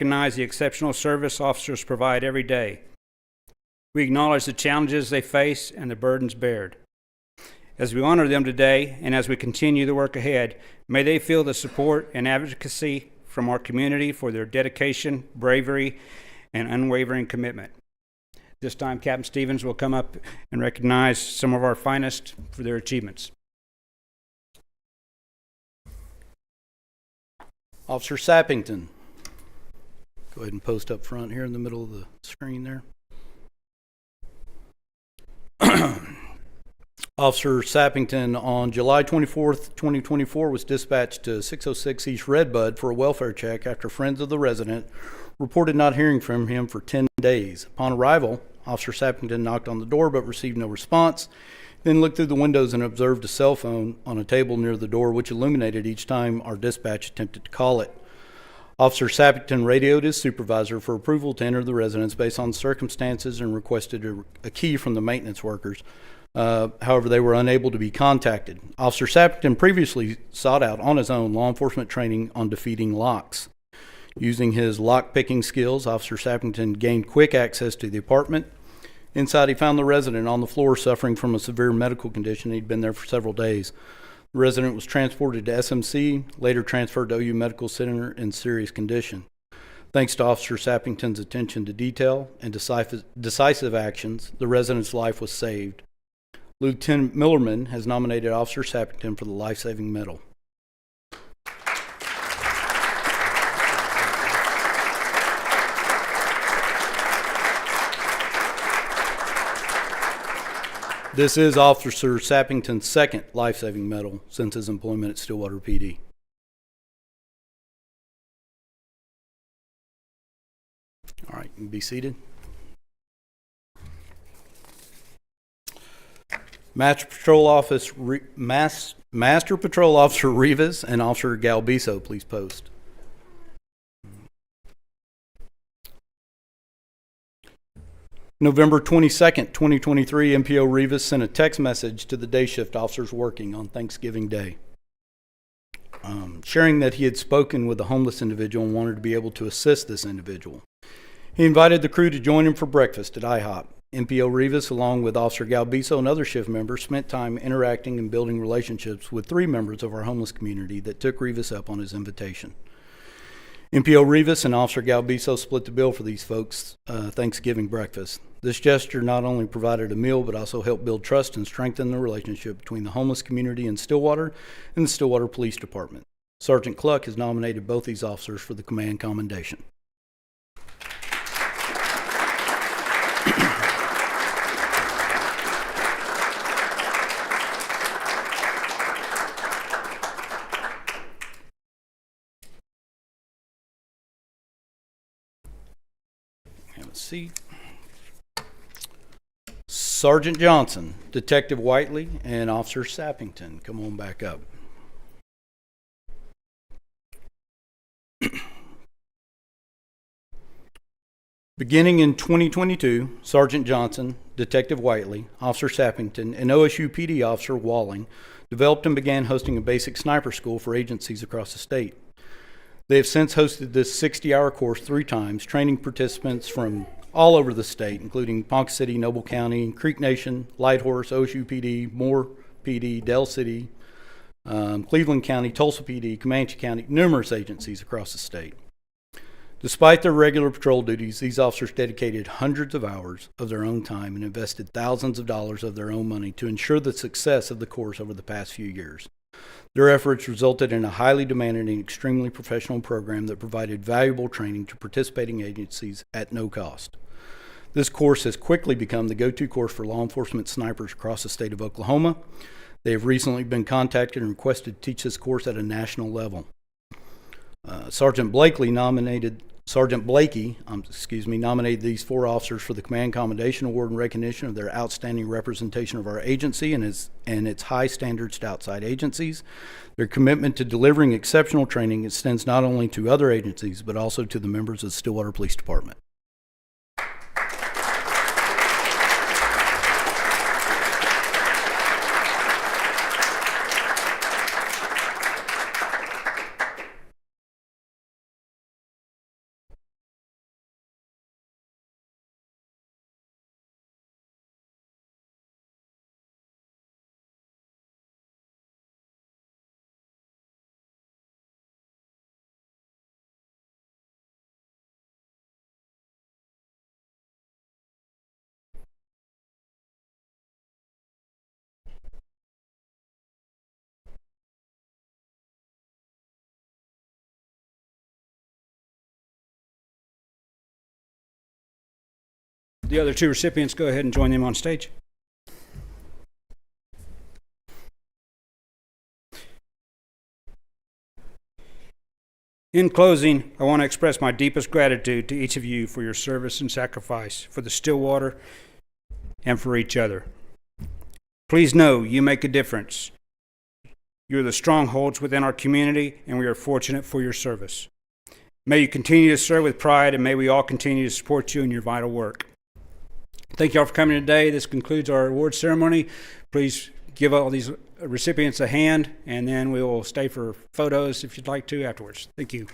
recognize the exceptional service officers provide every day. We acknowledge the challenges they face and the burdens bared. As we honor them today and as we continue the work ahead, may they feel the support and advocacy from our community for their dedication, bravery, and unwavering commitment. This time, Captain Stevens will come up and recognize some of our finest for their achievements. Officer Sappington. Go ahead and post up front here in the middle of the screen there. Officer Sappington on July 24th, 2024 was dispatched to 606 East Redbud for a welfare check after friends of the resident reported not hearing from him for 10 days. Upon arrival, Officer Sappington knocked on the door but received no response, then looked through the windows and observed a cell phone on a table near the door, which illuminated each time our dispatch attempted to call it. Officer Sappington radioed his supervisor for approval to enter the residence based on circumstances and requested a key from the maintenance workers. However, they were unable to be contacted. Officer Sappington previously sought out on his own law enforcement training on defeating locks. Using his lock-picking skills, Officer Sappington gained quick access to the apartment. Inside, he found the resident on the floor suffering from a severe medical condition. He'd been there for several days. The resident was transported to SMC, later transferred to OU Medical Center in serious condition. Thanks to Officer Sappington's attention to detail and decisive actions, the resident's life was saved. Lieutenant Millerman has nominated Officer Sappington for the Life-Saving Medal. This is Officer Sappington's second life-saving medal since his employment at Stillwater PD. All right, you can be seated. Master Patrol Officer Rivas and Officer Galbiso, please post. November 22nd, 2023, MPO Rivas sent a text message to the day shift officers working on Thanksgiving Day, sharing that he had spoken with a homeless individual and wanted to be able to assist this individual. He invited the crew to join him for breakfast at IHOP. MPO Rivas, along with Officer Galbiso and other shift members, spent time interacting and building relationships with 3 members of our homeless community that took Rivas up on his invitation. MPO Rivas and Officer Galbiso split the bill for these folks' Thanksgiving breakfast. This gesture not only provided a meal, but also helped build trust and strengthen the relationship between the homeless community in Stillwater and the Stillwater Police Department. Sergeant Cluck has nominated both these officers for the Command Commendation. Have a seat. Sergeant Johnson, Detective Whiteley, and Officer Sappington, come on back up. Beginning in 2022, Sergeant Johnson, Detective Whiteley, Officer Sappington, and OSU PD Officer Walling developed and began hosting a basic sniper school for agencies across the state. They have since hosted this 60-hour course 3 times, training participants from all over the state, including Ponca City, Noble County, Creek Nation, Lighthorse, OSU PD, Moore PD, Dell City, Cleveland County, Tulsa PD, Comanche County, numerous agencies across the state. Despite their regular patrol duties, these officers dedicated hundreds of hours of their own time and invested thousands of dollars of their own money to ensure the success of the course over the past few years. Their efforts resulted in a highly demanded and extremely professional program that provided valuable training to participating agencies at no cost. This course has quickly become the go-to course for law enforcement snipers across the state of Oklahoma. They have recently been contacted and requested to teach this course at a national level. Sergeant Blakey nominated these 4 officers for the Command Commendation Award in recognition of their outstanding representation of our agency and its high standards to outside agencies. Their commitment to delivering exceptional training extends not only to other agencies, but also to the members of the Stillwater Police Department. The other two recipients, go ahead and join them on stage. In closing, I want to express my deepest gratitude to each of you for your service and sacrifice for the Stillwater and for each other. Please know you make a difference. You're the strongholds within our community, and we are fortunate for your service. May you continue to serve with pride, and may we all continue to support you in your vital work. Thank you all for coming today. This concludes our award ceremony. Please give all these recipients a hand, and then we will stay for photos if you'd like to afterwards. Thank you.